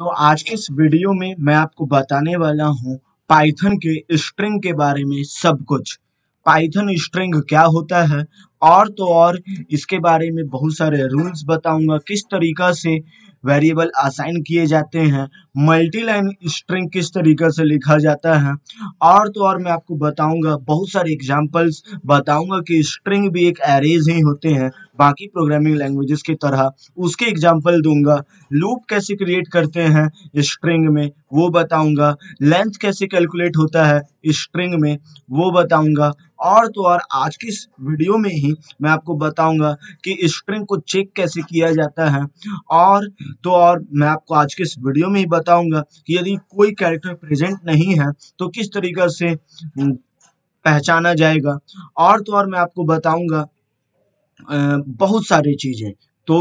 तो आज के इस वीडियो में मैं आपको बताने वाला हूँ पाइथन के स्ट्रिंग के बारे में सब कुछ। पाइथन स्ट्रिंग क्या होता है और तो और इसके बारे में बहुत सारे रूल्स बताऊंगा, किस तरीका से वेरिएबल असाइन किए जाते हैं, मल्टी लाइन स्ट्रिंग किस तरीके से लिखा जाता है, और तो और मैं आपको बताऊंगा बहुत सारे एग्जांपल्स बताऊंगा कि स्ट्रिंग भी एक एरेज ही होते हैं बाकी प्रोग्रामिंग लैंग्वेजेस की तरह, उसके एग्जांपल दूंगा। लूप कैसे क्रिएट करते हैं स्ट्रिंग में वो बताऊंगा, लेंथ कैसे कैलकुलेट होता है स्ट्रिंग में वो बताऊंगा, और तो और आज की इस वीडियो में ही मैं आपको बताऊंगा कि स्ट्रिंग को चेक कैसे किया जाता है, और तो और मैं आपको आज के इस वीडियो में ही बताऊंगा कि यदि कोई कैरेक्टर प्रेजेंट नहीं है तो किस तरीके से पहचाना जाएगा, और तो और मैं आपको बताऊंगा बहुत सारी चीजें। तो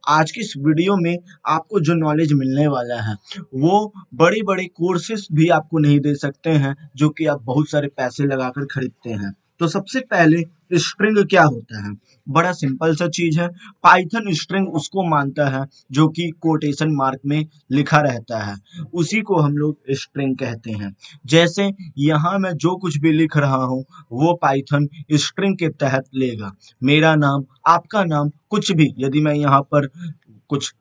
आज की इस वीडियो में आपको जो नॉलेज मिलने वाला है वो बड़े बड़े कोर्सेस भी आपको नहीं दे सकते हैं जो कि आप बहुत सारे पैसे लगाकर खरीदते हैं। तो सबसे पहले स्ट्रिंग क्या होता है, बड़ा सिंपल सा चीज है। पाइथन स्ट्रिंग उसको मानता है जो कि कोटेशन मार्क में लिखा रहता है, उसी को हम लोग स्ट्रिंग कहते हैं। जैसे यहाँ मैं जो कुछ भी लिख रहा हूँ वो पाइथन स्ट्रिंग के तहत लेगा। मेरा नाम, आपका नाम, कुछ भी यदि मैं यहाँ पर कुछ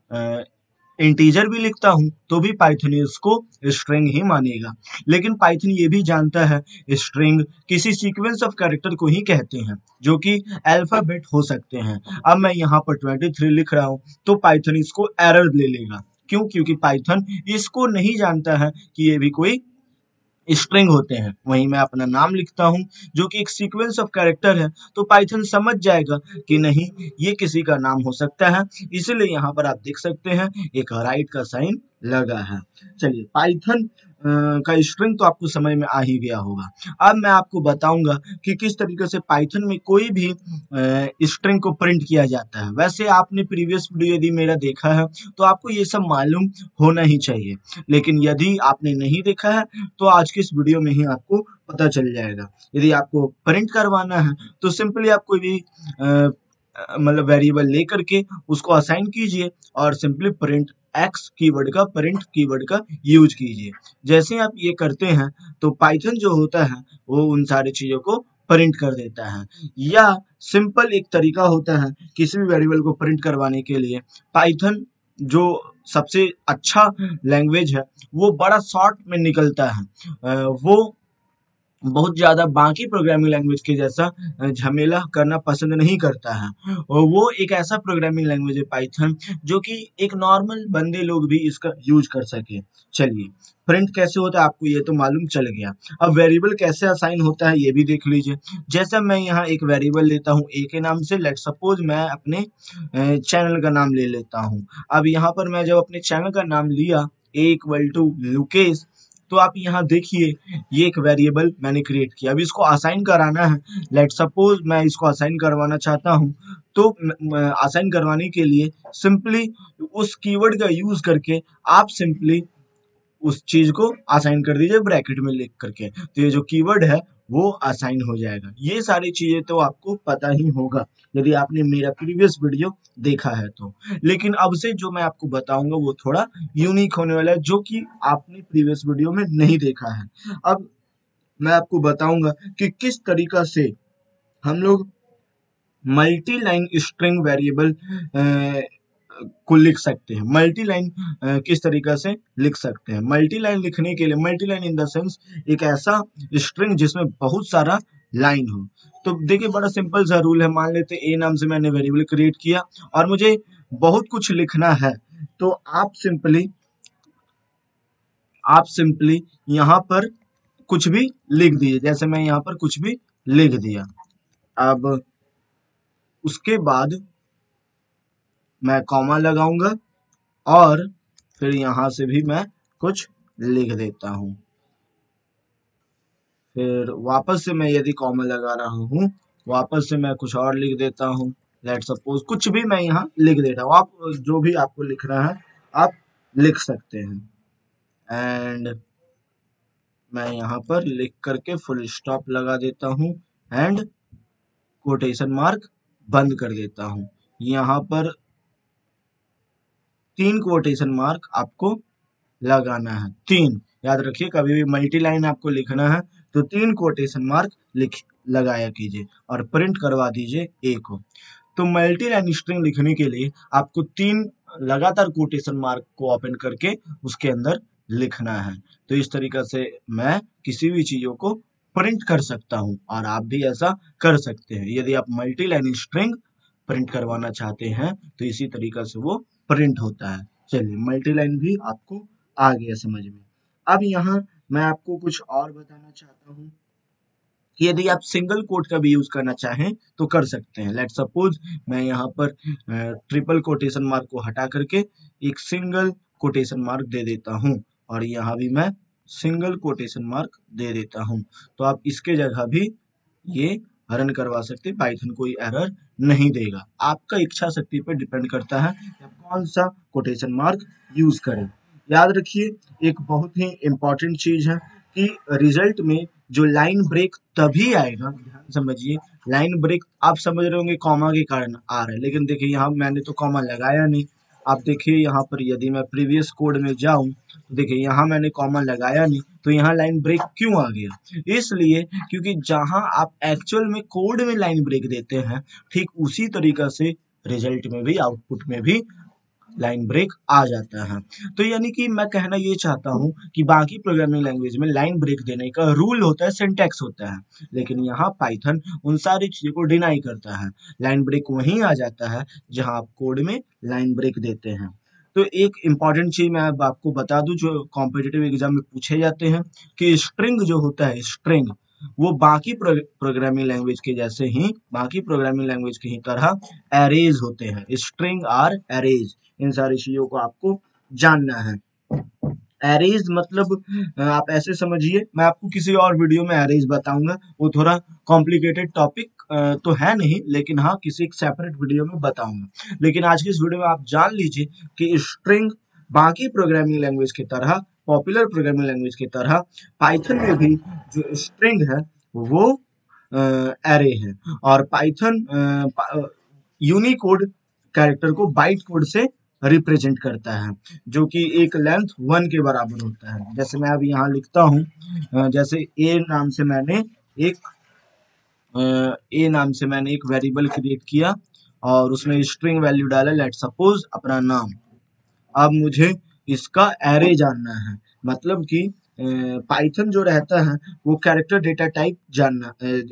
इंटीजर भी लिखता हूँ तो भी पाइथन इसको स्ट्रिंग ही मानेगा। लेकिन पाइथन ये भी जानता है स्ट्रिंग किसी सीक्वेंस ऑफ कैरेक्टर को ही कहते हैं जो कि अल्फाबेट हो सकते हैं। अब मैं यहाँ पर 23 लिख रहा हूँ तो पाइथन इसको एरर ले लेगा। क्यों? क्योंकि पाइथन इसको नहीं जानता है कि ये भी कोई स्ट्रिंग होते हैं। वहीं मैं अपना नाम लिखता हूं जो कि एक सीक्वेंस ऑफ कैरेक्टर है, तो पाइथन समझ जाएगा कि नहीं ये किसी का नाम हो सकता है, इसलिए यहाँ पर आप देख सकते हैं एक राइट का साइन लगा है। चलिए, पाइथन का स्ट्रिंग तो आपको समझ में आ ही गया होगा। अब मैं आपको बताऊंगा कि किस तरीके से पाइथन में कोई भी स्ट्रिंग को प्रिंट किया जाता है। वैसे आपने प्रीवियस वीडियो यदि मेरा देखा है तो आपको ये सब मालूम होना ही चाहिए, लेकिन यदि आपने नहीं देखा है तो आज की इस वीडियो में ही आपको पता चल जाएगा। यदि आपको प्रिंट करवाना है तो सिंपली आप कोई भी मतलब वेरिएबल लेकर के उसको असाइन कीजिए और सिंपली प्रिंट कीवर्ड का यूज कीजिए। जैसे आप ये करते हैं तो पाइथन जो होता है वो उन सारी चीजों को प्रिंट कर देता है। या सिंपल एक तरीका होता है किसी भी वेरिएबल को प्रिंट करवाने के लिए। पाइथन जो सबसे अच्छा लैंग्वेज है वो बड़ा शॉर्ट में निकलता है, वो बहुत ज़्यादा बाकी प्रोग्रामिंग लैंग्वेज के जैसा झमेला करना पसंद नहीं करता है। और वो एक ऐसा प्रोग्रामिंग लैंग्वेज है पाइथन जो कि एक नॉर्मल बंदे लोग भी इसका यूज कर सके। चलिए, प्रिंट कैसे होता है आपको ये तो मालूम चल गया। अब वेरिएबल कैसे असाइन होता है ये भी देख लीजिए। जैसे मैं यहाँ एक वेरिएबल लेता हूँ ए के नाम से, लेट सपोज मैं अपने चैनल का नाम ले लेता हूँ। अब यहाँ पर मैं जब अपने चैनल का नाम लिया ए इक्वल टू लुकेश, तो आप यहाँ देखिए ये एक वेरिएबल मैंने क्रिएट किया। अब इसको असाइन कराना है, लेट सपोज मैं इसको असाइन करवाना चाहता हूँ, तो असाइन करवाने के लिए सिंपली उस कीवर्ड का यूज करके आप सिंपली उस चीज को असाइन कर दीजिए ब्रैकेट में लिख करके, तो ये जो कीवर्ड है वो असाइन हो जाएगा। ये सारी चीजें तो आपको पता ही होगा यदि आपने मेरा प्रीवियस वीडियो देखा है तो। लेकिन अब से जो मैं आपको बताऊंगा वो थोड़ा यूनिक होने वाला है जो कि आपने प्रीवियस वीडियो में नहीं देखा है। अब मैं आपको बताऊंगा कि किस तरीका से हम लोग मल्टी लाइन स्ट्रिंग वेरिएबल को लिख सकते हैं। मल्टी लाइन किस तरीके से लिख सकते हैं। मल्टी लाइन लिखने के लिए, multi line in the sense एक ऐसा स्ट्रिंग जिसमें बहुत सारा लाइन हो। तो देखिए बड़ा सिंपल सा रूल है। मान लेते ए नाम से मैंने वेरिएबल क्रिएट किया और मुझे बहुत कुछ लिखना है, तो आप सिंपली यहाँ पर कुछ भी लिख दीजिए। जैसे मैं यहाँ पर कुछ भी लिख दिया। अब उसके बाद मैं कॉमा लगाऊंगा और फिर यहाँ से भी मैं कुछ लिख देता हूँ। फिर वापस से मैं यदि कॉमा लगा रहा हूँ, वापस से मैं कुछ और लिख देता हूँ। लेट सपोज कुछ भी मैं यहाँ लिख देता हूँ। आप जो भी आपको लिखना है आप लिख सकते हैं। एंड मैं यहाँ पर लिख करके फुल स्टॉप लगा देता हूँ एंड कोटेशन मार्क बंद कर देता हूँ। यहाँ पर 3 कोटेशन मार्क आपको लगाना है। 3, याद रखिए कभी भी मल्टी लाइन आपको लिखना है तो 3 कोटेशन मार्क लगाया कीजिए और प्रिंट करवा दीजिए ए को। तो मल्टी लाइन स्ट्रिंग लिखने के लिए आपको 3 लगातार कोटेशन मार्क को ओपन करके उसके अंदर लिखना है। तो इस तरीके से मैं किसी भी चीजों को प्रिंट कर सकता हूं और आप भी ऐसा कर सकते हैं। यदि आप मल्टी लाइन स्ट्रिंग प्रिंट करवाना चाहते हैं तो इसी तरीके से वो प्रिंट होता है। चलिए मल्टी लाइन भी आपको आ गया समझ में। अब यहाँ मैं आपको कुछ और बताना चाहता हूँ कि यदि आप सिंगल कोट का भी यूज करना चाहें तो कर सकते हैं। लेट सपोज मैं यहाँ पर ट्रिपल कोटेशन मार्क को हटा करके एक सिंगल कोटेशन मार्क दे देता हूँ और यहाँ भी मैं सिंगल कोटेशन मार्क दे देता हूँ। तो आप इसके जगह भी ये रन करवा सकते हैं, पाइथन कोई एरर नहीं देगा। आपका इच्छा शक्ति पर डिपेंड करता है कि आप कौन सा कोटेशन मार्क यूज करें। याद रखिए एक बहुत ही इंपॉर्टेंट चीज है कि रिजल्ट में जो लाइन ब्रेक तभी आएगा, ध्यान समझिए, लाइन ब्रेक आप समझ रहे होंगे कॉमा के कारण आ रहा है, लेकिन देखिए यहाँ मैंने तो कॉमा लगाया नहीं। आप देखिए यहाँ पर यदि मैं प्रीवियस कोड में जाऊं तो देखिए यहाँ मैंने कॉमा लगाया नहीं, तो यहाँ लाइन ब्रेक क्यों आ गया? इसलिए क्योंकि जहां आप एक्चुअल में कोड में लाइन ब्रेक देते हैं ठीक उसी तरीका से रिजल्ट में भी, आउटपुट में भी लाइन ब्रेक आ जाता है। तो यानी कि मैं कहना ये चाहता हूं कि बाकी प्रोग्रामिंग लैंग्वेज में लाइन ब्रेक देने का रूल होता है, सिंटैक्स होता है, लेकिन यहाँ पाइथन उन सारी चीजों को डिनाई करता है। लाइन ब्रेक वहीं आ जाता है जहां आप कोड में लाइन ब्रेक देते हैं। तो एक इम्पॉर्टेंट चीज मैं अब आपको बता दूं जो कॉम्पिटिटिव एग्जाम में पूछे जाते हैं कि स्ट्रिंग जो होता है, स्ट्रिंग वो बाकी प्रोग्रामिंग लैंग्वेज के जैसे ही, बाकी प्रोग्रामिंग लैंग्वेज की ही तरह एरेज होते हैं। स्ट्रिंग आर एरेज, इन सारी चीजों को आपको जानना है। एरेज मतलब आप ऐसे समझिए, मैं आपको किसी और वीडियो में एरेज बताऊंगा, वो थोड़ा कॉम्प्लिकेटेड टॉपिक तो है नहीं, लेकिन हाँ किसी एक सेपरेट वीडियो में बताऊंगा। लेकिन आज की इस वीडियो में आप जान लीजिए कि स्ट्रिंग बाकी प्रोग्रामिंग लैंग्वेज की तरह, पॉपुलर प्रोग्रामिंग लैंग्वेज की तरह पाइथन में भी जो स्ट्रिंग है वो एरे है। और पाइथन यूनिकोड कैरेक्टर को बाइट कोड से रिप्रेजेंट करता है, जो कि एक लेंथ 1 के बराबर होता है। जैसे मैं अभी यहाँ लिखता हूँ, जैसे ए नाम से मैंने एक वेरिएबल क्रिएट किया और उसमें स्ट्रिंग वैल्यू डाला, लेट सपोज अपना नाम। अब मुझे इसका एरे जानना है, मतलब कि पाइथन जो रहता है वो कैरेक्टर डेटा टाइप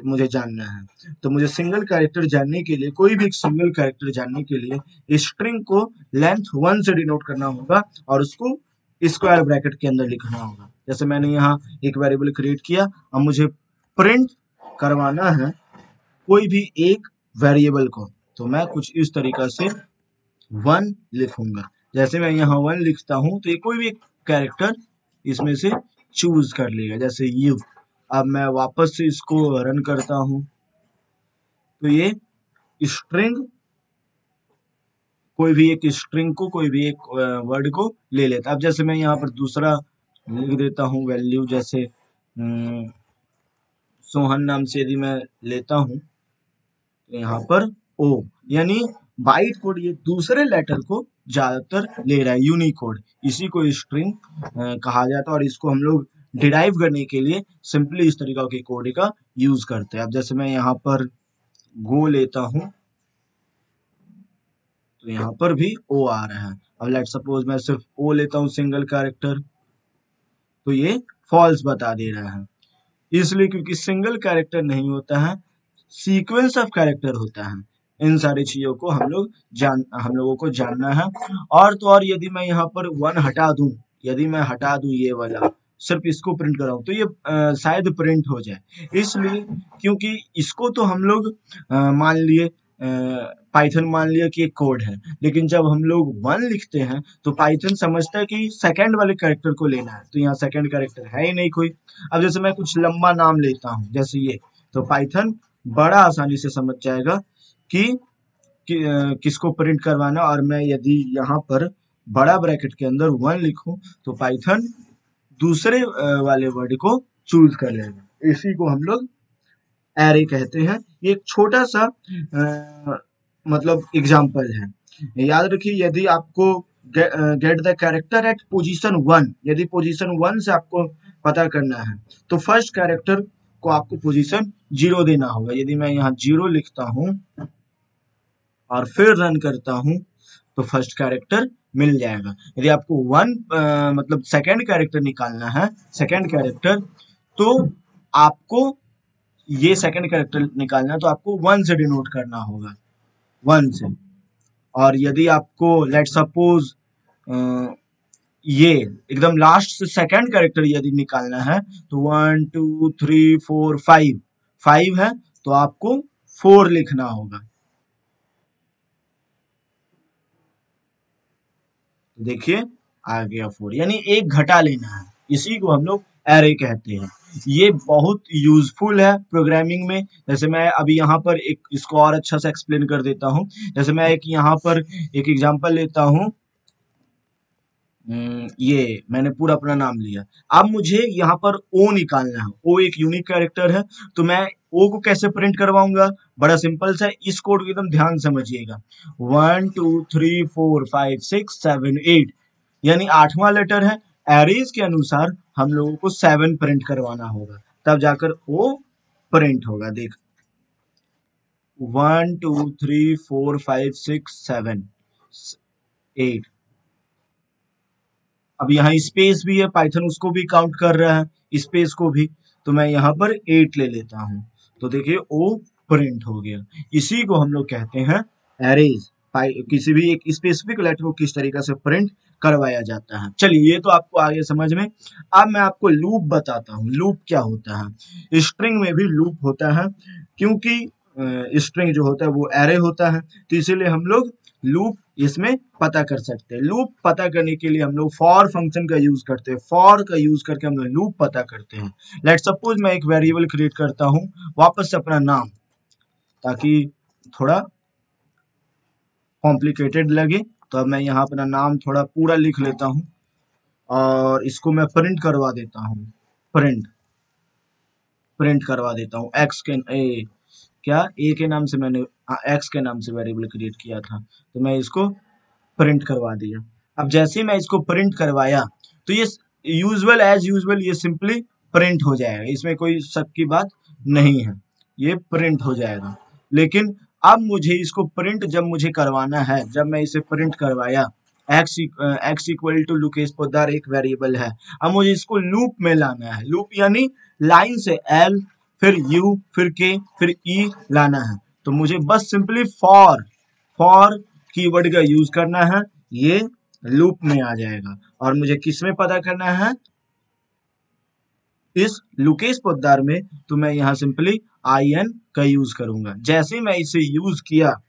मुझे जानना है। तो मुझे सिंगल कैरेक्टर जानने के लिए, कोई भी एक सिंगल कैरेक्टर जानने के लिए स्ट्रिंग को लेंथ 1 से डिनोट करना होगा और उसको स्क्वायर ब्रैकेट के अंदर लिखना होगा। जैसे मैंने यहाँ एक वेरिएबल क्रिएट किया, अब मुझे प्रिंट करवाना है कोई भी एक वेरिएबल को, तो मैं कुछ इस तरीका से 1 लिखूंगा। जैसे मैं यहाँ 1 लिखता हूँ तो ये कोई भी एक कैरेक्टर इसमें से चूज कर लेगा, जैसे यू। अब मैं वापस से इसको रन करता हूँ तो ये स्ट्रिंग कोई भी एक वर्ड को ले लेता। अब जैसे मैं यहाँ पर दूसरा लिख देता हूँ वैल्यू, जैसे सोहन नाम से यदि मैं लेता हूँ तो यहाँ पर ओ, यानी बाइट कोड ये दूसरे लेटर को ज्यादातर ले रहा है, यूनिकोड। इसी को स्ट्रिंग कहा जाता है और इसको हम लोग डिराइव करने के लिए सिंपली इस तरीका के कोड का यूज करते हैं। अब जैसे मैं यहाँ पर गो लेता हूँ तो यहाँ पर भी ओ आ रहा है। अब लेट सपोज मैं सिर्फ ओ लेता हूँ सिंगल कैरेक्टर, तो ये फॉल्स बता दे रहा है, इसलिए क्योंकि सिंगल कैरेक्टर नहीं होता है, सीक्वेंस ऑफ कैरेक्टर होता है। इन सारी चीजों को हम लोगों को जानना है। और तो और यदि मैं यहाँ पर 1 हटा दूं, यदि मैं हटा दूं ये वाला, सिर्फ इसको प्रिंट कराऊं तो ये शायद प्रिंट हो जाए, इसलिए क्योंकि इसको तो हम लोग मान लिए पाइथन मान लिया कि एक कोड है, लेकिन जब हम लोग 1 लिखते हैं तो पाइथन समझता है कि सेकंड वाले कैरेक्टर को लेना है, तो यहाँ सेकंड कैरेक्टर है ही नहीं कोई। अब जैसे मैं कुछ लंबा नाम लेता हूँ जैसे ये, तो पाइथन बड़ा आसानी से समझ जाएगा कि किसको प्रिंट करवाना। और मैं यदि यहाँ पर बड़ा ब्रैकेट के अंदर 1 लिखूं तो पाइथन दूसरे वाले वर्ड को चूज कर लेगा। इसी को हम लोग एरे कहते हैं। ये एक छोटा सा मतलब एग्जाम्पल है। याद रखिए यदि आपको get the character eight position 1। यदि पोजीशन 1 से आपको पता करना है तो फर्स्ट कैरेक्टर को आपको पोजीशन 0 देना होगा। यदि मैं यहाँ 0 लिखता हूँ और फिर रन करता हूँ तो फर्स्ट कैरेक्टर मिल जाएगा। यदि आपको मतलब सेकंड कैरेक्टर निकालना है, सेकंड कैरेक्टर, तो आपको ये सेकंड कैरेक्टर निकालना है तो आपको 1 से डिनोट करना होगा, 1 से। और यदि आपको लेट सपोज ये एकदम लास्ट से सेकंड कैरेक्टर यदि निकालना है तो 1 2 3 4 5 5 है तो आपको 4 लिखना होगा। देखिए आ गया 4, यानी एक घटा लेना है। इसी को हम लोग एरे कहते हैं। ये बहुत यूजफुल है प्रोग्रामिंग में। जैसे मैं अभी यहाँ पर एक इसको और अच्छा से एक्सप्लेन कर देता हूँ। जैसे मैं एक यहाँ पर एक एग्जांपल लेता हूँ। ये मैंने पूरा अपना नाम लिया। अब मुझे यहाँ पर ओ निकालना है। ओ एक यूनिक कैरेक्टर है, तो मैं ओ को कैसे प्रिंट करवाऊंगा? बड़ा सिंपल सा है, इस कोड को एकदम ध्यान समझिएगा। 1 2 3 4 5 6 7 8 यानी 8वां लेटर है। एरेज के अनुसार हम लोगों को 7 प्रिंट करवाना होगा, तब जाकर ओ प्रिंट होगा। देख 1 2 3 4 5 6 7 8। अब यहाँ स्पेस भी है, पाइथन उसको भी काउंट कर रहा है, स्पेस को भी। तो मैं यहाँ पर 8 ले लेता हूँ, तो देखिए ओ प्रिंट हो गया। इसी को हम लोग कहते हैं एरेज। किसी भी एक स्पेसिफिक लेटर को किस तरीके से प्रिंट करवाया जाता है। चलिए ये तो आपको आगे समझ में। अब मैं आपको लूप बताता हूँ। लूप क्या होता है? स्ट्रिंग में भी लूप होता है, क्योंकि स्ट्रिंग जो होता है वो एरे होता है, तो इसीलिए हम लोग लूप इसमें पता कर सकते हैं। लूप पता करने के लिए हम लोग फॉर फंक्शन का यूज करते हैं। फॉर का यूज करके हम लोग लूप पता करते हैं। लेट सपोज मैं एक वेरिएबल क्रिएट करता हूँ, वापस से अपना नाम, ताकि थोड़ा कॉम्प्लिकेटेड लगे। तो अब मैं यहाँ अपना नाम थोड़ा पूरा लिख लेता हूँ और इसको मैं प्रिंट करवा देता हूँ। प्रिंट करवा देता हूँ एक्स के क्या ए के नाम से मैंने एक्स के नाम से वेरिएबल क्रिएट किया था, तो मैं इसको प्रिंट करवा दिया। अब जैसे ही मैं इसको प्रिंट करवाया तो ये एज यूजुअल ये सिंपली प्रिंट हो जाएगा, इसमें कोई शक की बात नहीं है, ये प्रिंट हो जाएगा। लेकिन अब मुझे इसको प्रिंट जब मुझे करवाना है, जब मैं इसे प्रिंट करवाया, x equal to Lukesh Poddar एक वेरिएबल है, अब मुझे इसको लूप में लाना है। लूप यानी लाइन से एल फिर यू फिर के फिर ई लाना है। तो मुझे बस सिंपली फॉर कीवर्ड का यूज करना है, ये लूप में आ जाएगा। और मुझे किस में पता करना है? इस लुकेश पोद्दार में। तो मैं यहाँ सिंपली in का यूज करूंगा। जैसे मैं इसे यूज किया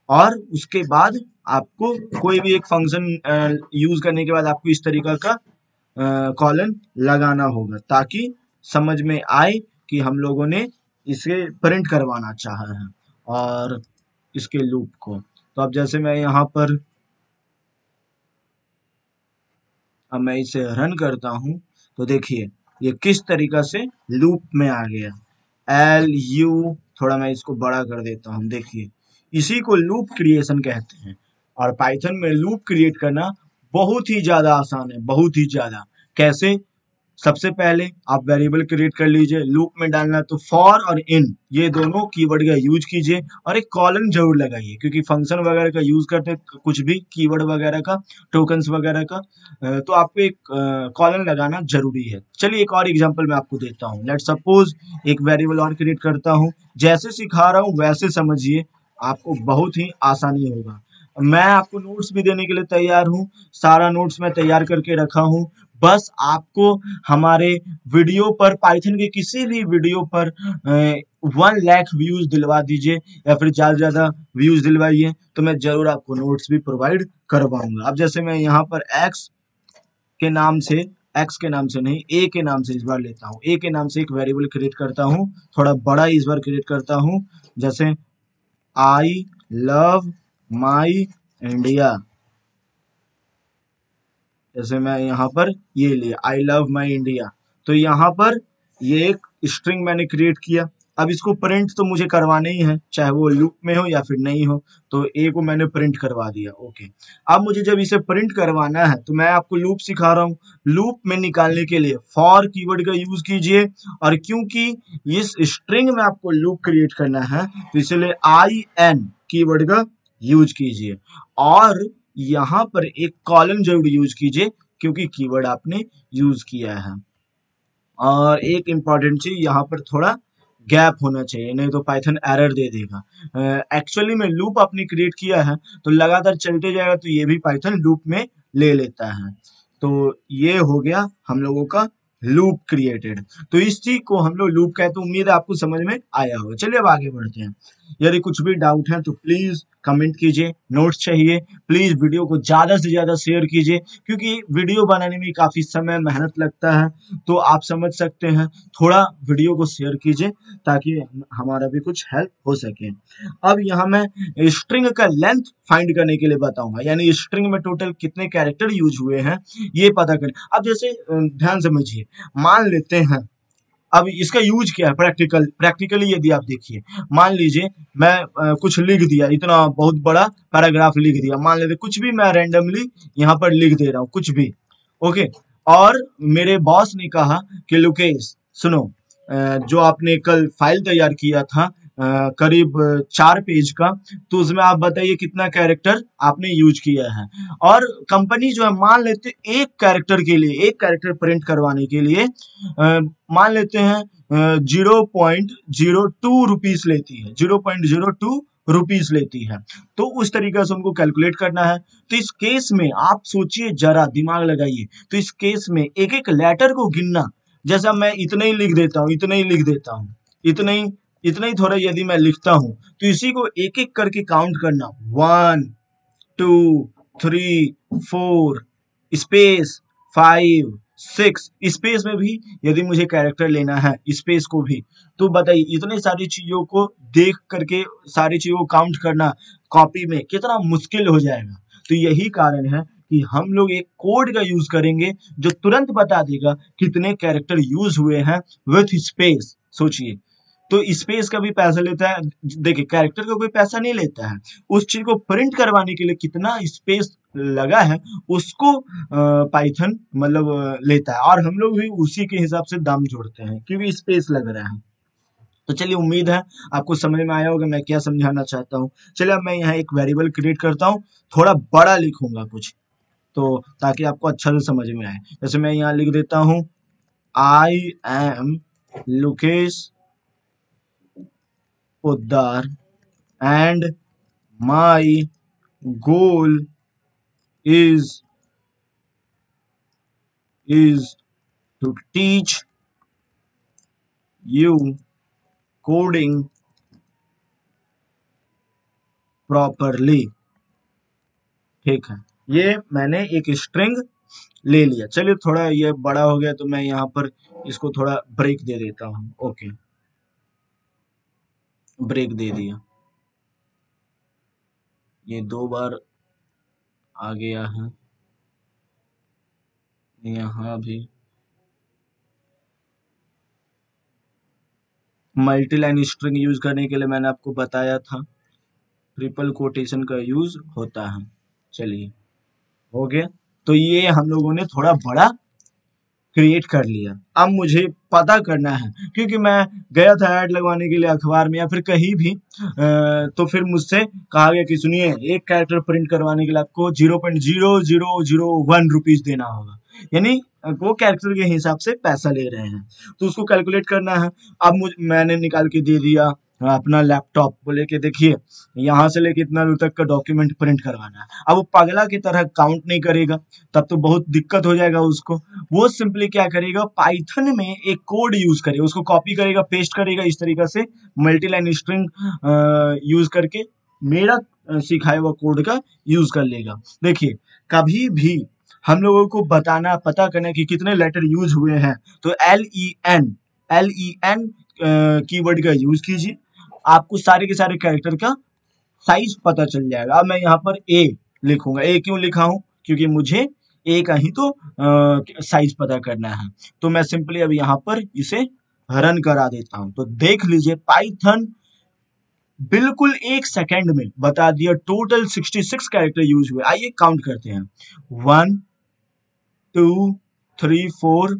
और उसके बाद आपको कोई भी एक फंक्शन यूज करने के बाद आपको इस तरीका का कॉलन लगाना होगा, ताकि समझ में आए कि हम लोगों ने इसे प्रिंट करवाना चाहा है और इसके लूप को। तो अब जैसे मैं यहाँ पर अब मैं इसे रन करता हूँ तो देखिए ये किस तरीका से लूप में आ गया। एल यू, थोड़ा मैं इसको बड़ा कर देता हूँ। देखिए इसी को लूप क्रिएशन कहते हैं। और पाइथन में लूप क्रिएट करना बहुत ही ज्यादा आसान है, बहुत ही ज्यादा। कैसे? सबसे पहले आप वेरिएबल क्रिएट कर लीजिए। लूप में डालना तो फॉर और इन ये दोनों कीवर्ड का यूज कीजिए और एक कॉलन जरूर लगाइए, क्योंकि फंक्शन वगैरह का यूज करते हैं, कुछ भी कीवर्ड वगैरह का, टोकन्स वगैरह का, तो आपको एक कॉलन लगाना जरूरी है। चलिए एक और एग्जांपल मैं आपको देता हूँ। लेट सपोज एक वेरिएबल और क्रिएट करता हूँ। जैसे सिखा रहा हूँ वैसे समझिए, आपको बहुत ही आसानी होगा। मैं आपको नोट्स भी देने के लिए तैयार हूँ, सारा नोट्स मैं तैयार करके रखा हूँ। बस आपको हमारे वीडियो पर, पाइथन के किसी भी वीडियो पर 1 लाख व्यूज दिलवा दीजिए, या फिर ज्यादा से ज्यादा व्यूज दिलवाइए, तो मैं जरूर आपको नोट्स भी प्रोवाइड करवाऊंगा। अब जैसे मैं यहाँ पर के नाम से एक्स के नाम से नहीं, ए के नाम से इस बार लेता हूँ। ए के नाम से एक वेरिएबल क्रिएट करता हूँ, थोड़ा बड़ा इस बार क्रिएट करता हूँ। जैसे आई लव माई इंडिया, जैसे मैं यहाँ पर ये लिया आई लव माई इंडिया, तो यहाँ पर ये एक स्ट्रिंग मैंने क्रिएट किया। अब इसको प्रिंट तो मुझे करवाना ही है, चाहे वो लूप में हो या फिर नहीं हो। तो ए को मैंने प्रिंट करवा दिया। ओके, अब मुझे जब इसे प्रिंट करवाना है तो मैं आपको लूप सिखा रहा हूँ। लूप में निकालने के लिए फॉर कीवर्ड का यूज कीजिए, और क्योंकि इस स्ट्रिंग में आपको लूप क्रिएट करना है तो इसलिए आई एन कीवर्ड का यूज कीजिए, और यहाँ पर एक कॉलन जरूर यूज कीजिए क्योंकि कीवर्ड आपने यूज किया है। और एक इम्पॉर्टेंट चीज, यहाँ पर थोड़ा गैप होना चाहिए, नहीं तो पाइथन एरर दे देगा। एक्चुअली में लूप आपने क्रिएट किया है तो लगातार चलते जाएगा, तो ये भी पाइथन लूप में ले लेता है। तो ये हो गया हम लोगों का लूप क्रिएटेड। तो इस चीज को हम लोग लूप कहते हैं। उम्मीद है आपको समझ में आया होगा। चलिए अब आगे बढ़ते हैं। यदि कुछ भी डाउट है तो प्लीज कमेंट कीजिए। नोट्स चाहिए प्लीज वीडियो को ज्यादा से ज्यादा शेयर कीजिए, क्योंकि वीडियो बनाने में काफी समय मेहनत लगता है, तो आप समझ सकते हैं। थोड़ा वीडियो को शेयर कीजिए ताकि हमारा भी कुछ हेल्प हो सके। अब यहाँ मैं स्ट्रिंग का लेंथ फाइंड करने के लिए बताऊंगा, यानी स्ट्रिंग में टोटल कितने कैरेक्टर यूज हुए हैं ये पता करें। अब जैसे ध्यान समझिए, मान लेते हैं अब इसका यूज क्या है प्रैक्टिकली यदि आप देखिए, मान लीजिए मैं कुछ लिख दिया, इतना बहुत बड़ा पैराग्राफ लिख दिया, मान लेते कुछ भी मैं रैंडमली यहाँ पर लिख दे रहा हूँ कुछ भी। ओके, और मेरे बॉस ने कहा कि लोकेश सुनो, जो आपने कल फाइल तैयार किया था करीब 4 पेज का, तो उसमें आप बताइए कितना कैरेक्टर आपने यूज किया है। और कंपनी जो है मान लेते एक कैरेक्टर के लिए, एक कैरेक्टर प्रिंट करवाने के लिए मान लेते हैं 0.02 रुपीस लेती है, 0.02 रुपीस लेती है। तो उस तरीके से उनको कैलकुलेट करना है। तो इस केस में आप सोचिए, जरा दिमाग लगाइए, तो इस केस में एक एक लेटर को गिनना, जैसा मैं इतना ही लिख देता हूँ, इतना ही लिख देता हूँ, इतना ही थोड़ा यदि मैं लिखता हूं, तो इसी को एक एक करके काउंट करना, 1 2 3 4 स्पेस 5 6, स्पेस में भी यदि मुझे कैरेक्टर लेना है, स्पेस को भी, तो बताइए इतने सारी चीजों को देख करके सारी चीजों को काउंट करना कॉपी में कितना मुश्किल हो जाएगा। तो यही कारण है कि हम लोग एक कोड का यूज करेंगे जो तुरंत बता देगा कितने कैरेक्टर यूज हुए हैं विथ स्पेस। सोचिए, तो स्पेस का भी पैसा लेता है, देखिए कैरेक्टर का कोई पैसा नहीं लेता है, उस चीज को प्रिंट करवाने के लिए कितना स्पेस लगा है उसको पाइथन मतलब लेता है, और हम लोग भी उसी के हिसाब से दाम जोड़ते हैं क्योंकि स्पेस लग रहा है। तो चलिए, उम्मीद है आपको समझ में आया होगा मैं क्या समझाना चाहता हूँ। चलिए अब मैं यहाँ एक वेरिएबल क्रिएट करता हूँ, थोड़ा बड़ा लिखूंगा कुछ, तो ताकि आपको अच्छा से समझ में आए। जैसे मैं यहाँ लिख देता हूँ I am Lokesh Poddar and my goal is to teach you coding properly। ठीक है, ये मैंने एक स्ट्रिंग ले लिया। चलिए थोड़ा ये बड़ा हो गया तो मैं यहाँ पर इसको थोड़ा ब्रेक दे देता हूँ। ओके, ब्रेक दे दिया, ये 2 बार आ गया है यहाँ भी। मल्टी लाइन स्ट्रिंग यूज करने के लिए मैंने आपको बताया था ट्रिपल कोटेशन का यूज होता है। चलिए हो गया, तो ये हम लोगों ने थोड़ा बड़ा क्रिएट कर लिया। अब मुझे पता करना है, क्योंकि मैं गया था ऐड लगवाने के लिए अखबार में या फिर कहीं भी, तो फिर मुझसे कहा गया कि सुनिए एक कैरेक्टर प्रिंट करवाने के लिए आपको 0.0001 रुपीज देना होगा, यानी वो कैरेक्टर के हिसाब से पैसा ले रहे हैं, तो उसको कैलकुलेट करना है। अब मैंने निकाल के दे दिया अपना लैपटॉप, बोले कि देखिए यहाँ से लेके इतना दूर तक का डॉक्यूमेंट प्रिंट करवाना है। अब वो पगला की तरह काउंट नहीं करेगा, तब तो बहुत दिक्कत हो जाएगा उसको। वो सिंपली क्या करेगा, पाइथन में एक कोड यूज करेगा, उसको कॉपी करेगा, पेस्ट करेगा, इस तरीके से मल्टीलाइन स्ट्रिंग यूज करके मेरा सिखाया हुआ कोड का यूज कर लेगा। देखिए कभी भी हम लोगों को बताना, पता करना कि कितने लेटर यूज हुए हैं, तो LEN कीवर्ड का यूज कीजिए, आपको सारे के सारे कैरेक्टर का साइज पता चल जाएगा। अब मैं यहाँ पर ए लिखूंगा। ए क्यों लिखा हूं, क्योंकि मुझे ए का ही तो साइज पता करना है। तो मैं सिंपली अब यहाँ पर इसे रन करा देता हूं। तो देख लीजिए पाइथन बिल्कुल 1 सेकेंड में बता दिया। टोटल 66 कैरेक्टर यूज हुए। आइए काउंट करते हैं। 1 2 3 4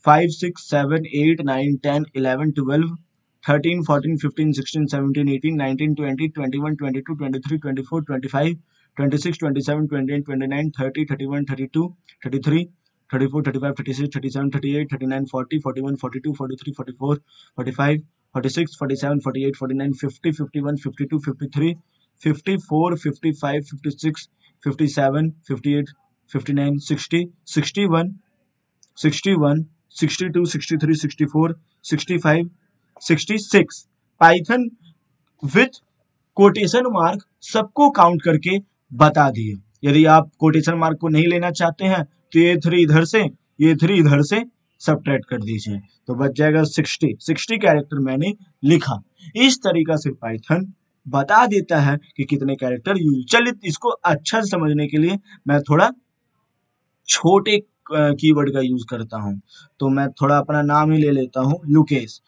5 6 7 8 9 10 11 12 13 14 15 16 17 18 19 20 21 22 23 24 25 26 27 28 29 30 31 32 33 34 35 36 37 38 39 40 41 42 43 44 45 46 47 48 49 50 51 52 53 54 55 56 57 58 59 60 61 61 62 63 64 65 66 पाइथन विथ कोटेशन मार्क सबको काउंट करके बता दिए। यदि आप कोटेशन मार्क को नहीं लेना चाहते हैं तो ये 3 इधर से, ये 3 इधर से सब्ट्रैक्ट कर दीजिए तो बच जाएगा 60 कैरेक्टर मैंने लिखा। इस तरीका से पाइथन बता देता है कि कितने कैरेक्टर यूज। चलिए इसको अच्छा से समझने के लिए मैं थोड़ा छोटे कीवर्ड का यूज करता हूं। तो मैं थोड़ा अपना नाम ही ले लेता हूं, लुकेश।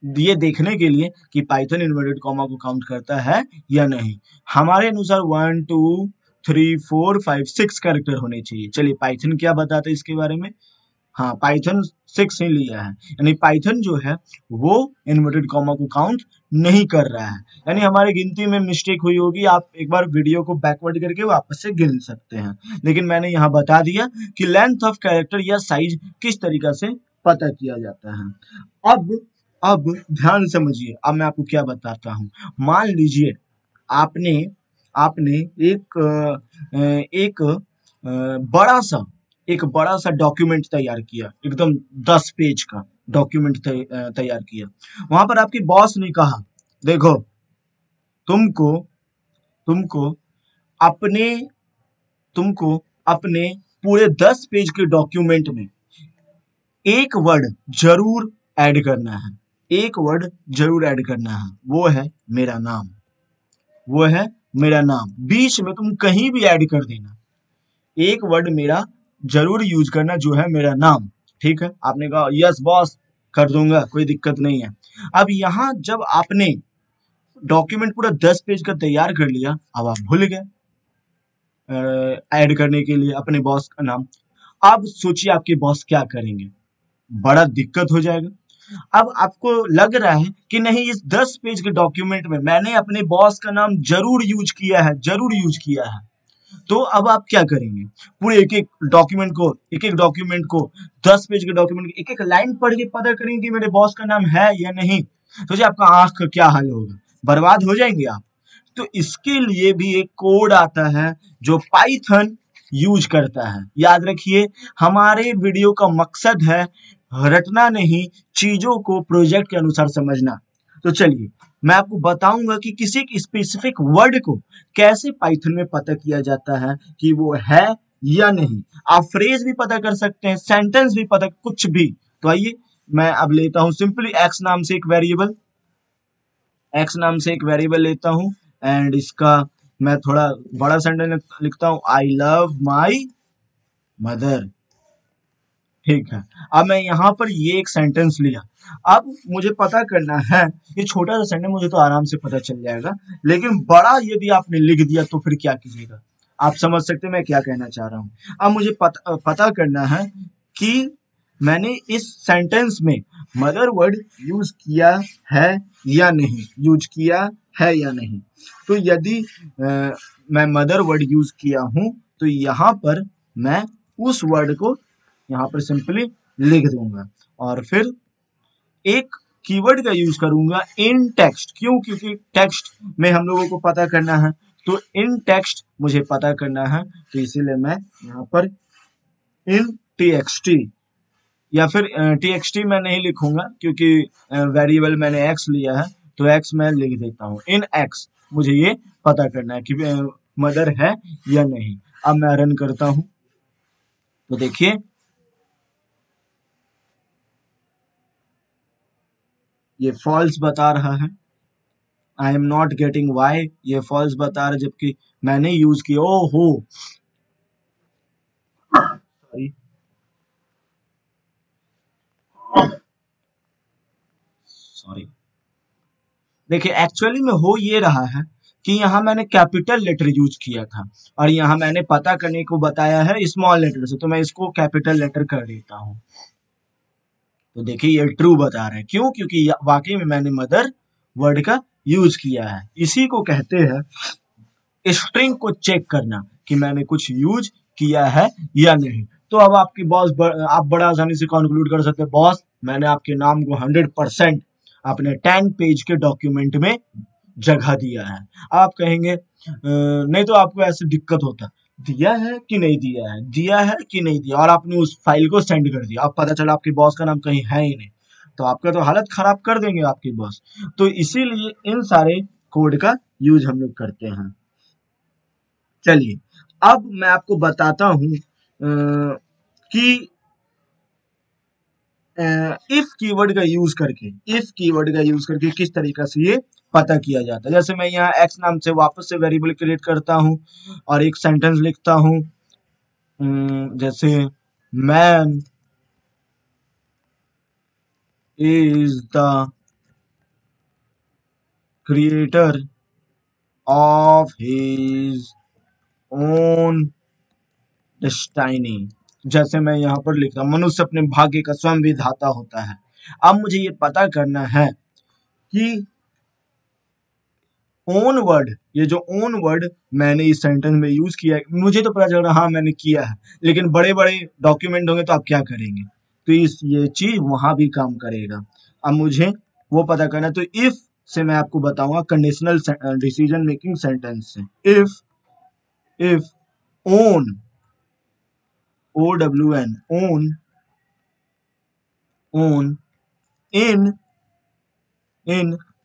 ये देखने के लिए कि पाइथन इन्वर्टेड कॉमा को काउंट करता है या नहीं। हमारे अनुसार 1 2 3 4 5 6 कैरेक्टर होने चाहिए। चलिए पाइथन क्या बताता है इसके बारे में। हाँ, पाइथन 6 ही लिया है, यानी पाइथन जो है वो इन्वर्टेड कॉमा को काउंट नहीं कर रहा है। यानी हमारी गिनती में मिस्टेक हुई होगी। आप एक बार वीडियो को बैकवर्ड करके वापस से गिन सकते हैं, लेकिन मैंने यहाँ बता दिया कि लेंथ ऑफ कैरेक्टर या साइज किस तरीका से पता किया जाता है। अब ध्यान समझिए, अब मैं आपको क्या बताता हूँ। मान लीजिए आपने आपने एक बड़ा सा डॉक्यूमेंट तैयार किया, एकदम 10 पेज का डॉक्यूमेंट तैयार किया। वहां पर आपकी बॉस ने कहा, देखो तुमको तुमको अपने तुमको अपने पूरे 10 पेज के डॉक्यूमेंट में एक वर्ड जरूर ऐड करना है। एक वर्ड जरूर ऐड करना है, वो है मेरा नाम। वो है मेरा नाम। बीच में तुम कहीं भी ऐड कर देना, एक वर्ड मेरा जरूर यूज करना, जो है मेरा नाम। ठीक है, आपने कहा यस बॉस, कर दूंगा, कोई दिक्कत नहीं है। अब यहाँ जब आपने डॉक्यूमेंट पूरा 10 पेज का तैयार कर लिया, अब आप भूल गए ऐड करने के लिए अपने बॉस का नाम। अब सोचिए आपके बॉस क्या करेंगे, बड़ा दिक्कत हो जाएगा। अब आपको लग रहा है कि नहीं, इस 10 पेज के डॉक्यूमेंट में मैंने अपने बॉस का नाम जरूर यूज किया है, जरूर यूज किया है। तो अब आप क्या करेंगे, पूरे एक एक डॉक्यूमेंट को 10 पेज के डॉक्यूमेंट की एक एक लाइन पढ़ के पता करेंगे कि मेरे बॉस का नाम है या नहीं। सोचिए आपका आंख का क्या हाल होगा, बर्बाद हो जाएंगे आप। तो इसके लिए भी एक कोड आता है जो पाइथन यूज करता है। याद रखिए, हमारे वीडियो का मकसद है रटना नहीं, चीजों को प्रोजेक्ट के अनुसार समझना। तो चलिए मैं आपको बताऊंगा कि किसी एक स्पेसिफिक वर्ड को कैसे पाइथन में पता किया जाता है कि वो है या नहीं। आप फ्रेज भी पता कर सकते हैं, सेंटेंस भी पता, कुछ भी। तो आइए मैं अब लेता हूं सिंपली एक्स नाम से एक वेरिएबल लेता हूं एंड इसका मैं थोड़ा बड़ा सेंटेंस लिखता हूं, आई लव माई मदर। ठीक है, अब मैं यहाँ पर ये एक सेंटेंस लिया। अब मुझे पता करना है, ये छोटा सा सेंटेंस मुझे तो आराम से पता चल जाएगा, लेकिन बड़ा यदि आपने लिख दिया तो फिर क्या कीजिएगा। आप समझ सकते हैं मैं क्या कहना चाह रहा हूँ। अब मुझे पता करना है कि मैंने इस सेंटेंस में मदर वर्ड यूज किया है या नहीं, यूज किया है या नहीं। तो यदि मैं मदर वर्ड यूज किया हूं तो यहाँ पर मैं उस वर्ड को यहाँ पर सिंपली लिख दूंगा और फिर एक कीवर्ड का यूज करूंगा इन टेक्स्ट। क्यों? क्योंकि टेक्स्ट में हम लोगों को पता करना है, तो इन टेक्स्ट मुझे पता करना है, तो इसीलिए मैं यहाँ पर इन टीएक्सटी या फिर टीएक्सटी मैं नहीं लिखूंगा क्योंकि वेरिएबल मैंने एक्स लिया है, तो एक्स मैं लिख देता हूँ। इन एक्स मुझे ये पता करना है कि मदर है या नहीं। अब मैं रन करता हूं तो देखिए ये फॉल्स बता रहा है, I am not getting why, ये फॉल्स बता रहा है, जबकि मैंने यूज किया। ओ हो सॉरी, देखिए एक्चुअली में हो ये रहा है कि यहाँ मैंने कैपिटल लेटर यूज किया था और यहाँ मैंने पता करने को बताया है स्मॉल लेटर से, तो मैं इसको कैपिटल लेटर कर देता हूँ। तो देखिए ये ट्रू बता रहे हैं, क्यों? क्योंकि वाकई में मैंने मदर वर्ड का यूज किया है। इसी को कहते हैं स्ट्रिंग को चेक करना कि मैंने कुछ यूज किया है या नहीं। तो अब आपकी बॉस आप बड़ा आसानी से कंक्लूड कर सकते हैं, बॉस मैंने आपके नाम को 100% अपने 10 पेज के डॉक्यूमेंट में जगह दिया है। आप कहेंगे नहीं तो आपको ऐसे दिक्कत होता, दिया है कि नहीं दिया है, दिया है कि नहीं दिया, और आपने उस फाइल को सेंड कर दिया, अब पता चला आपके बॉस का नाम कहीं है ही नहीं, तो आपका तो हालत खराब कर देंगे आपके बॉस। तो इसीलिए इन सारे कोड का यूज हम लोग करते हैं। चलिए अब मैं आपको बताता हूं कि इफ कीवर्ड का यूज करके किस तरीके से ये पता किया जाता है। जैसे मैं यहाँ एक्स नाम से वापस से वेरिएबल क्रिएट करता हूँ और एक सेंटेंस लिखता हूँ, जैसे man is the creator of his own destiny. जैसे मैं यहाँ पर लिख रहा हूँ, मनुष्य अपने भाग्य का स्वयं विधाता होता है। अब मुझे ये पता करना है कि ओन वर्ड, ये जो ओन वर्ड मैंने इस सेंटेंस में यूज किया है, मुझे तो पता चल रहा हाँ मैंने किया है, लेकिन बड़े बड़े डॉक्यूमेंट होंगे तो आप क्या करेंगे, तो ये चीज वहां भी काम करेगा। अब मुझे वो पता करना है, तो इफ से मैं आपको बताऊंगा कंडीशनल डिसीजन मेकिंग सेंटेंस से। If own OWN own in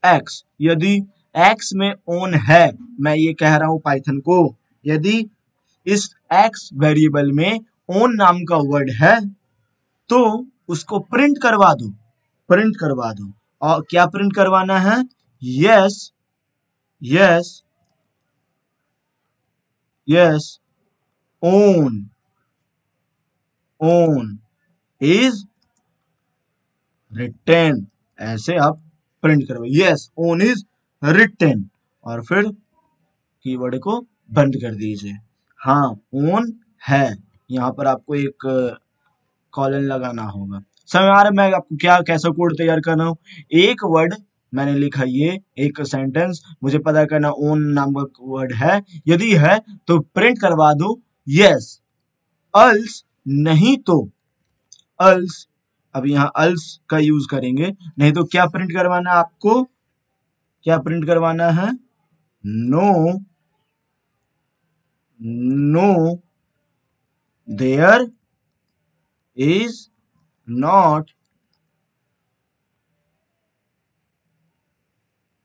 x, यदि एक्स में ओन है, मैं ये कह रहा हूं पाइथन को, यदि इस एक्स वेरिएबल में ओन नाम का वर्ड है तो उसको प्रिंट करवा दो। और क्या प्रिंट करवाना है? यस ओन इज रिटेन, ऐसे आप प्रिंट करवाइए, यस ओन इज रिटेन, और फिर कीवर्ड को बंद कर दीजिए। हाँ ओन है, यहाँ पर आपको एक कॉलन लगाना होगा। समझ आ रहा है मैं आपको क्या कैसा कोड तैयार कर रहा हूँ? एक वर्ड मैंने लिखा, ये एक सेंटेंस, मुझे पता करना ओन नाम का वर्ड है, यदि है तो प्रिंट करवा दो यस, अल्स नहीं तो अल्स, अब यहाँ अल्स का यूज करेंगे, नहीं तो क्या प्रिंट करवाना है आपको? क्या प्रिंट करवाना है? No there is not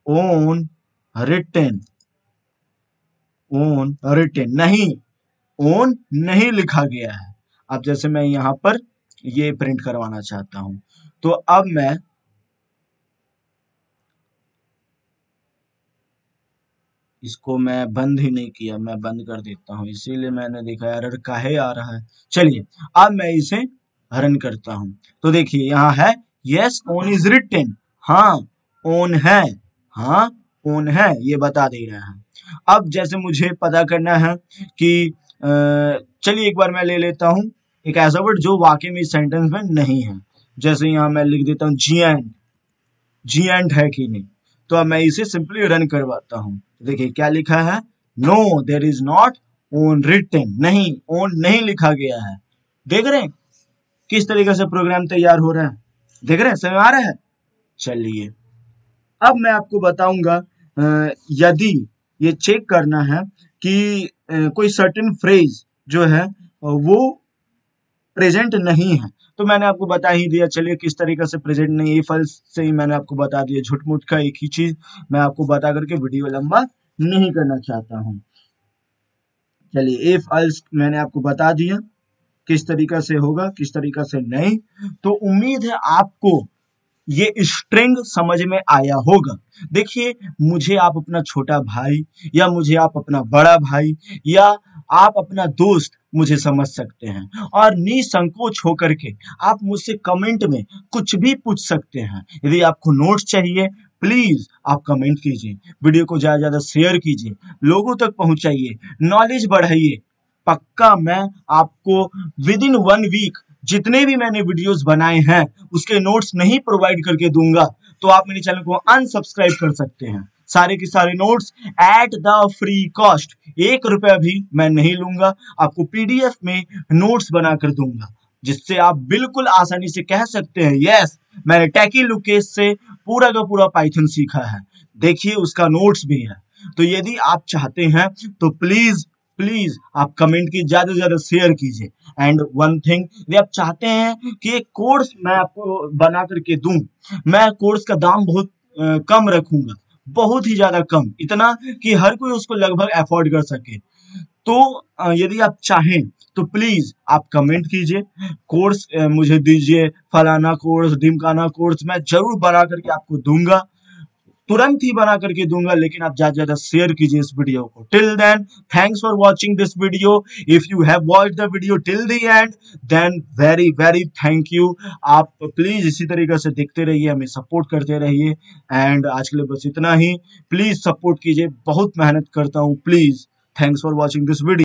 own written, नहीं, ओन नहीं लिखा गया है। अब जैसे मैं यहाँ पर ये प्रिंट करवाना चाहता हूं, तो अब मैं इसको बंद ही नहीं किया, मैं बंद कर देता हूं, इसीलिए मैंने देखा एरर काहे आ रहा है। चलिए अब मैं इसे रन करता हूं, तो देखिए यहाँ है यस ओन इज रिटेन, हाँ ओन है, हाँ ओन है, ये बता दे रहा है। अब जैसे मुझे पता करना है कि चलिए एक बार मैं ले लेता हूं एक ऐसा वर्ड जो वाकई में इस सेंटेंस में नहीं है, जैसे यहाँ मैं लिख देता हूँ जी एंड है कि नहीं, तो अब मैं इसे सिंपली रन करवाता हूँ। देखिए क्या लिखा है, no there is not own written, नहीं ओन नहीं लिखा गया है। देख रहे हैं किस तरीके से प्रोग्राम तैयार हो रहा है, देख रहे हैं, समझ आ रहा है। चलिए अब मैं आपको बताऊंगा यदि ये चेक करना है कि कोई सर्टेन फ्रेज जो है वो प्रेजेंट नहीं है, तो मैंने आपको बता ही दिया। चलिए किस तरीके से प्रेजेंट नहीं, इफ एल्स से ही मैंने आपको बता दिया, झूठ-मूठ का एक ही चीज मैं आपको बता करके वीडियो लंबा नहीं करना चाहता हूं। चलिए इफ एल्स मैंने आपको बता दिया किस तरीका से होगा, किस तरीका से नहीं। तो उम्मीद है आपको ये स्ट्रिंग समझ में आया होगा। देखिए मुझे आप अपना छोटा भाई, या मुझे आप अपना बड़ा भाई, या आप अपना दोस्त मुझे समझ सकते हैं, और निसंकोच होकर के आप मुझसे कमेंट में कुछ भी पूछ सकते हैं। यदि आपको नोट्स चाहिए, प्लीज आप कमेंट कीजिए, वीडियो को ज्यादा ज्यादा शेयर कीजिए, लोगों तक पहुंचाइए, नॉलेज बढ़ाइए। पक्का मैं आपको विद इन 1 वीक जितने भी मैंने वीडियोस बनाए हैं उसके नोट्स नहीं प्रोवाइड करके दूंगा, तो आप मेरे चैनल को अनसब्सक्राइब कर सकते हैं। सारे के सारे notes at the free cost, 1 रुपया भी मैं नहीं लूंगा, आपको पीडीएफ में नोट्स बनाकर दूंगा, जिससे आप बिल्कुल आसानी से कह सकते हैं यस मैंने टेकी लुकेश से पूरा का पूरा पाइथन सीखा है। देखिए उसका नोट्स भी है। तो यदि आप चाहते हैं तो प्लीज प्लीज आप कमेंट की ज्यादा से ज्यादा शेयर कीजिए। एंड वन थिंग, यदि आप चाहते हैं कि एक कोर्स मैं आपको बना करके दूं, मैं कोर्स का दाम बहुत कम रखूंगा, बहुत ही ज्यादा कम, इतना कि हर कोई उसको लगभग अफोर्ड कर सके। तो यदि आप चाहें तो प्लीज आप कमेंट कीजिए, कोर्स मुझे दीजिए, फलाना कोर्स ढिमकाना कोर्स मैं जरूर बना करके आपको दूंगा, तुरंत ही बना करके दूंगा, लेकिन आप ज्यादा ज्यादा शेयर कीजिए इस वीडियो को। Till then thanks for watching this video. If you have watched the video till the end then very very thank you. आप प्लीज इसी तरीके से देखते रहिए, हमें सपोर्ट करते रहिए। एंड आज के लिए बस इतना ही, प्लीज सपोर्ट कीजिए, बहुत मेहनत करता हूँ, please. Thanks for watching this video.